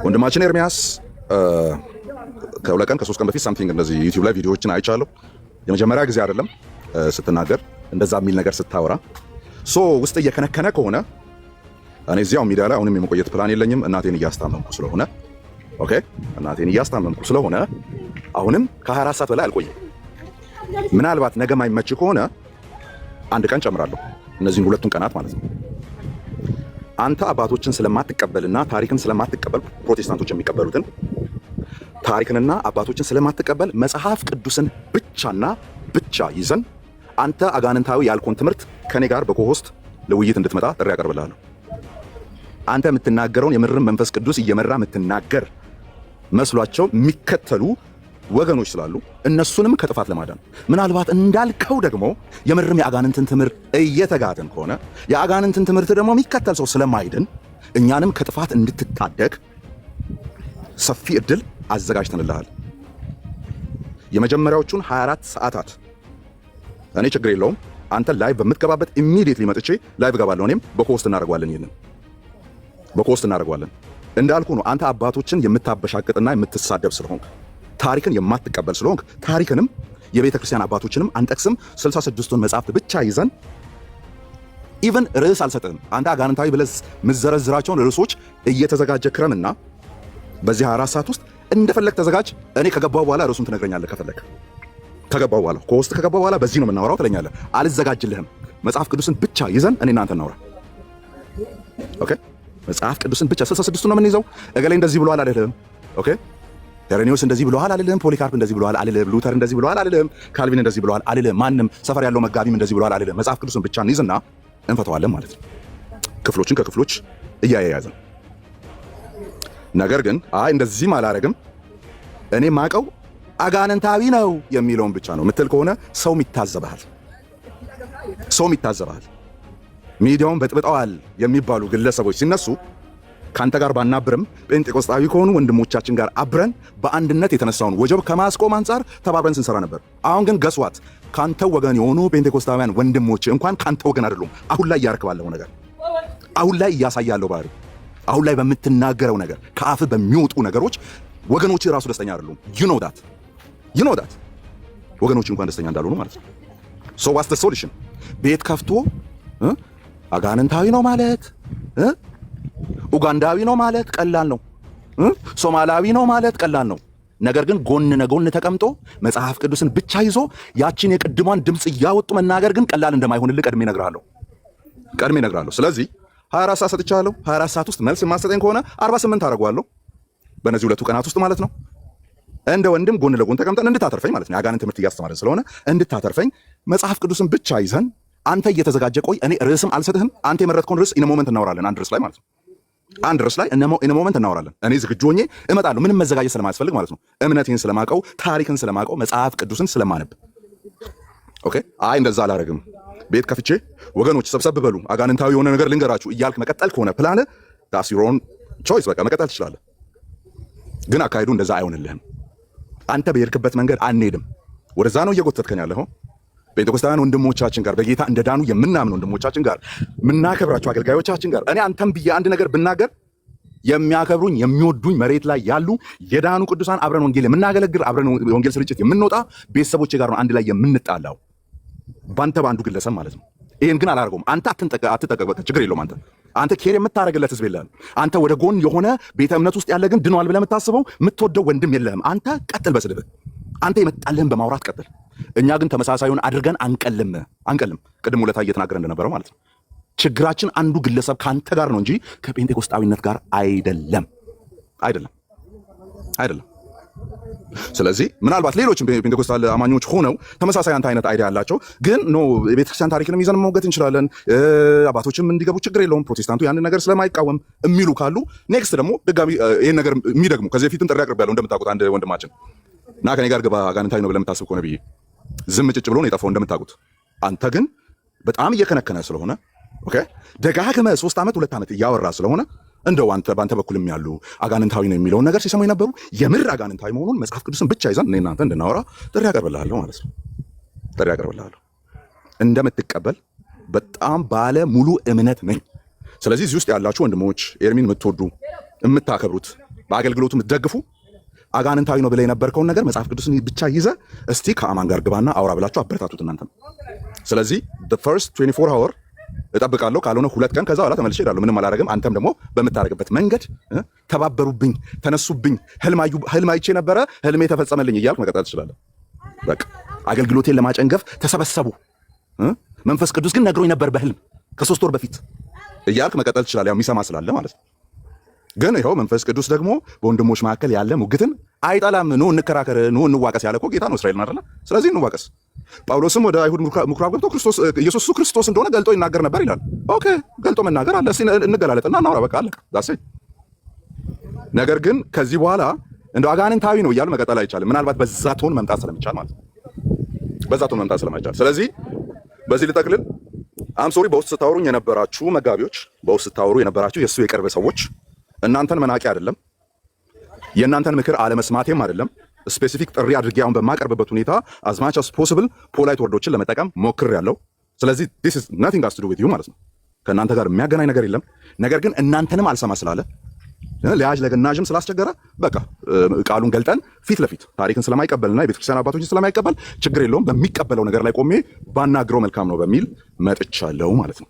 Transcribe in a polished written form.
ወንድማችን ኤርሚያስ ከሁለት ቀን ከሶስት ቀን በፊት ሳምቲንግ እንደዚህ ዩቲዩብ ላይ ቪዲዮዎችን አይቻለሁ። የመጀመሪያ ጊዜ አይደለም ስትናገር እንደዛ የሚል ነገር ስታወራ ውስጥ እየከነከነ ከሆነ እኔ እዚያው ሚዲያ ላይ አሁንም የመቆየት ፕላን የለኝም። እናቴን እያስታመምኩ ስለሆነ ኦኬ፣ እናቴን እያስታመምኩ ስለሆነ አሁንም ከ24 ሰዓት በላይ አልቆይም። ምናልባት ነገ ማይመች ከሆነ አንድ ቀን ጨምራለሁ፣ እነዚህን ሁለቱን ቀናት ማለት ነው። አንተ አባቶችን ስለማትቀበልና ታሪክን ስለማትቀበል ፕሮቴስታንቶች የሚቀበሉትን ታሪክንና አባቶችን ስለማትቀበል መጽሐፍ ቅዱስን ብቻና ብቻ ይዘን አንተ አጋንንታዊ ያልኮን ትምህርት ከኔ ጋር በኮሆስት ለውይይት እንድትመጣ ጥሪ ያቀርብልሃለሁ። አንተ የምትናገረውን የምርም መንፈስ ቅዱስ እየመራ የምትናገር መስሏቸው የሚከተሉ ወገኖች ስላሉ እነሱንም ከጥፋት ለማዳን ምናልባት እንዳልከው ደግሞ የምርም የአጋንንትን ትምህርት እየተጋተን ከሆነ የአጋንንትን ትምህርት ደግሞ የሚከተል ሰው ስለማይድን እኛንም ከጥፋት እንድትታደግ ሰፊ እድል አዘጋጅተንልሃል። የመጀመሪያዎቹን 24 ሰዓታት እኔ ችግር የለውም አንተ ላይቭ በምትገባበት ኢሚዲየትሊ መጥቼ ላይቭ እገባለሁ። እኔም በኮስት እናደርገዋለን። ይሄንን በኮስት እናደርገዋለን። እንዳልኩ ነው። አንተ አባቶችን የምታበሻቅጥና የምትሳደብ ስለሆንክ ታሪክን የማትቀበል ስለሆንክ ታሪክንም የቤተ ክርስቲያን አባቶችንም አንጠቅስም። 66ቱን መጽሐፍት ብቻ ይዘን ኢቨን ርዕስ አልሰጥህም። አንተ አጋንንታዊ ብለህ ምዘረዝራቸውን ርዕሶች እየተዘጋጀ ክረምና በዚህ 24 ሰዓት ውስጥ እንደፈለግ ተዘጋጅ። እኔ ከገባው በኋላ ርዕሱን ትነግረኛለህ። ከፈለክ ከገባው በኋላ ከውስጥ ከገባው በኋላ በዚህ ነው የምናወራው ትለኛለህ። አልዘጋጅልህም። መጽሐፍ ቅዱስን ብቻ ይዘን እኔ እናንተ እናውራ። ኦኬ፣ መጽሐፍ ቅዱስን ብቻ 66ቱን ነው የምንይዘው። እገሌ እንደዚህ ብሏል አልልህም። ኦኬ፣ ሄሬኒዮስ እንደዚህ ብሏል አልልህም። ፖሊካርፕ እንደዚህ ብሏል አልልህም። ሉተር እንደዚህ ብሏል አልልህም። ካልቪን እንደዚህ ብሏል አልልህም። ማንም ሰፈር ያለው መጋቢም እንደዚህ ብሏል አልልህም። መጽሐፍ ቅዱስን ብቻ እንይዝና እንፈተዋለን ማለት ነው፣ ክፍሎችን ከክፍሎች እያያያዝን። ነገር ግን አይ እንደዚህም አላረግም እኔ ማቀው አጋንንታዊ ነው የሚለውን ብቻ ነው ምትል ከሆነ ሰውም ይታዘባል። ሚዲያውን በጥብጠዋል የሚባሉ ግለሰቦች ሲነሱ ካንተ ጋር ባናብርም ጴንጤቆስጣዊ ከሆኑ ወንድሞቻችን ጋር አብረን በአንድነት የተነሳውን ወጀብ ከማስቆም አንጻር ተባብረን ስንሰራ ነበር። አሁን ግን ገስዋት ካንተ ወገን የሆኑ ጴንጤቆስጣውያን ወንድሞች እንኳን ካንተ ወገን አይደሉም። አሁን ላይ እያረክባለው ነገር፣ አሁን ላይ እያሳያለው ባህሪ፣ አሁን ላይ በምትናገረው ነገር፣ ከአፍ በሚወጡ ነገሮች ወገኖች ራሱ ደስተኛ አይደሉም። you know that ወገኖች እንኳን ደስተኛ እንዳልሆኑ ማለት ነው። so what's the solution? ቤት ከፍቶ አጋንንታዊ ነው ማለት ኡጋንዳዊ ነው ማለት ቀላል ነው። ሶማላዊ ነው ማለት ቀላል ነው። ነገር ግን ጎን ለጎን ተቀምጦ መጽሐፍ ቅዱስን ብቻ ይዞ ያቺን የቅድሟን ድምጽ እያወጡ መናገር ግን ቀላል እንደማይሆንልህ ቀድሜ እነግርሃለሁ። ስለዚህ 24 ሰዓት ሰጥቻለሁ። 24 ሰዓት ውስጥ መልስ የማሰጠኝ ከሆነ 48 አደርገዋለሁ በእነዚህ ሁለቱ ቀናት ውስጥ ማለት ነው። እንደ ወንድም ጎን ለጎን ተቀምጠን እንድታተርፈኝ ማለት ነው። የአጋንንት ትምህርት እያስተማረን ስለሆነ እንድታተርፈኝ መጽሐፍ ቅዱስን ብቻ ይዘን አንተ እየተዘጋጀ ቆይ። እኔ ርዕስም አልሰጥህም። አንተ የመረጥከውን ርዕስ ኢን ሞመንት እናወራለን። አንድ ርዕስ ላይ ማለት ነው። አንድ ርዕስ ላይ ኢን ሞመንት እናወራለን። እኔ ዝግጁ ሆኜ እመጣለሁ። ምንም መዘጋጀት ስለማያስፈልግ ማለት ነው። እምነቴን ስለማቀው፣ ታሪክን ስለማቀው፣ መጽሐፍ ቅዱስን ስለማነብ። ኦኬ፣ አይ እንደዛ አላረግም ቤት ከፍቼ ወገኖች ሰብሰብ በሉ አጋንንታዊ የሆነ ነገር ልንገራችሁ እያልክ መቀጠል ከሆነ ፕላን that's your own choice። በቃ መቀጠል ትችላለህ። ግን አካሄዱ እንደዛ አይሆንልህም። አንተ በየርክበት መንገድ አንሄድም። ወደዛ ነው እየጎተትከኝ ያለኸው። ጴንጤቆስጣውያን ወንድሞቻችን ጋር በጌታ እንደዳኑ የምናምን ወንድሞቻችን ጋር ምናከብራቸው አገልጋዮቻችን ጋር እኔ አንተም ብዬ አንድ ነገር ብናገር የሚያከብሩኝ የሚወዱኝ መሬት ላይ ያሉ የዳኑ ቅዱሳን አብረን ወንጌል የምናገለግል አብረን ወንጌል ስርጭት የምንወጣ ቤተሰቦቼ ጋር ነው አንድ ላይ የምንጣላው ባንተ ባንዱ ግለሰብ ማለት ነው። ይሄን ግን አላደርገውም። አንተ አትጠቀቅ፣ ችግር የለውም። አንተ ኬር የምታረግለት ህዝብ የለህም። አንተ ወደ ጎን የሆነ ቤተ እምነት ውስጥ ያለ ግን ድኗል ብለህ የምታስበው የምትወደው ወንድም የለህም። አንተ ቀጥል በስድብህ፣ አንተ የመጣልህን በማውራት ቀጥል። እኛ ግን ተመሳሳዩን አድርገን አንቀልም። ቅድም ሁለታ እየተናገረ እንደነበረው ማለት ነው። ችግራችን አንዱ ግለሰብ ካንተ ጋር ነው እንጂ ከጴንጤቆስጣዊነት ጋር አይደለም። ስለዚህ ምናልባት ሌሎችም ጴንጤቆስጣል አማኞች ሆነው ተመሳሳይ አንተ አይነት አይዲያ ያላቸው ግን ኖ የቤተክርስቲያን ታሪክንም ይዘን መውገት እንችላለን፣ አባቶችም እንዲገቡ ችግር የለውም፣ ፕሮቴስታንቱ ያንን ነገር ስለማይቃወም የሚሉ ካሉ ኔክስት ደግሞ ድጋሚ ይሄን ነገር የሚደግሙ ከዚህ በፊትም ጥሪ አቅርቤያለሁ። እንደምታውቁት አንድ ወንድማችን እና ከኔ ጋር ግባ አጋንንታዊ ነው ብለህ የምታስብ ከሆነ ብዬ ዝም ጭጭ ብሎ ነው የጠፋው እንደምታውቁት። አንተ ግን በጣም እየከነከነ ስለሆነ ኦኬ ደጋግመህ 3 ዓመት 2 ዓመት እያወራ ስለሆነ እንደው በአንተ በኩልም ያሉ አጋንንታዊ ነው የሚለውን ነገር ሲሰሙ የነበሩ የምር አጋንንታዊ መሆኑን መጽሐፍ ቅዱስን ብቻ ይዘን እኔ እናንተ እንድናወራ ጥሪ አቀርብልሃለሁ ማለት ነው። እንደምትቀበል በጣም ባለ ሙሉ እምነት ነኝ። ስለዚህ እዚህ ውስጥ ያላችሁ ወንድሞች ኤርሚን የምትወዱ የምታከብሩት በአገልግሎቱ የምትደግፉ አጋንንታዊ ነው ብለህ የነበርከውን ነገር መጽሐፍ ቅዱስን ብቻ ይዘህ እስቲ ከአማን ጋር ግባና አውራ ብላችሁ አበረታቱት እናንተም። ስለዚህ the first 24 hour እጠብቃለሁ፣ ካልሆነ 2 ቀን ከዛ በኋላ ተመልሼ እሄዳለሁ። ምንም አላደርግም። አንተም ደግሞ በምታደርግበት መንገድ ተባበሩብኝ፣ ተነሱብኝ፣ ህልም አይቼ ነበረ ህልሜ ተፈጸመልኝ እያልክ መቀጠል ትችላለህ። በቃ አገልግሎቴን ለማጨንገፍ ተሰበሰቡ፣ መንፈስ ቅዱስ ግን ነግሮኝ ነበር በህልም ከ3 ወር በፊት እያልክ መቀጠል ትችላለህ። ያው የሚሰማ ስላለ ማለት ነው። ግን ይኸው መንፈስ ቅዱስ ደግሞ በወንድሞች መካከል ያለ ሙግትን አይጠላም። ኑ እንከራከር፣ ኑ እንዋቀስ ያለ እኮ ጌታ ነው እስራኤልን አይደለ? ስለዚህ እንዋቀስ። ጳውሎስም ወደ አይሁድ ምኩራብ ገብቶ ኢየሱስ ክርስቶስ እንደሆነ ገልጦ ይናገር ነበር ይላል። ኦኬ፣ ገልጦ መናገር አለ። እስኪ እንገላለጥና እናውራ። በቃ አለቀ። ዛሴ ነገር ግን ከዚህ በኋላ እንደው አጋንንታዊ ነው እያሉ መቀጠል አይቻልም። ምናልባት በዛ ቶን መምጣት ስለሚቻል ማለት ነው። በዛ ቶን መምጣት ስለማይቻል፣ ስለዚህ በዚህ ልጠቅልል። አምሶሪ በውስጥ ስታወሩኝ የነበራችሁ መጋቢዎች፣ በውስጥ ስታወሩ የነበራችሁ የእሱ የቅርብ ሰዎች እናንተን መናቂ አይደለም፣ የእናንተን ምክር አለመስማቴም አይደለም። ስፔሲፊክ ጥሪ አድርጌ አሁን በማቀርብበት ሁኔታ as much as possible ፖላይት ወርዶችን ለመጠቀም ሞክሬያለሁ። ስለዚህ this is nothing has to do with you ማለት ነው። ከእናንተ ጋር የሚያገናኝ ነገር የለም። ነገር ግን እናንተንም አልሰማ ስላለ ለያዥ ለገናዥም ስላስቸገረ በቃ ቃሉን ገልጠን ፊት ለፊት ታሪክን ስለማይቀበልና የቤተክርስቲያን አባቶችን ስለማይቀበል ችግር የለውም በሚቀበለው ነገር ላይ ቆሜ ባናግረው መልካም ነው በሚል መጥቻለሁ ማለት ነው።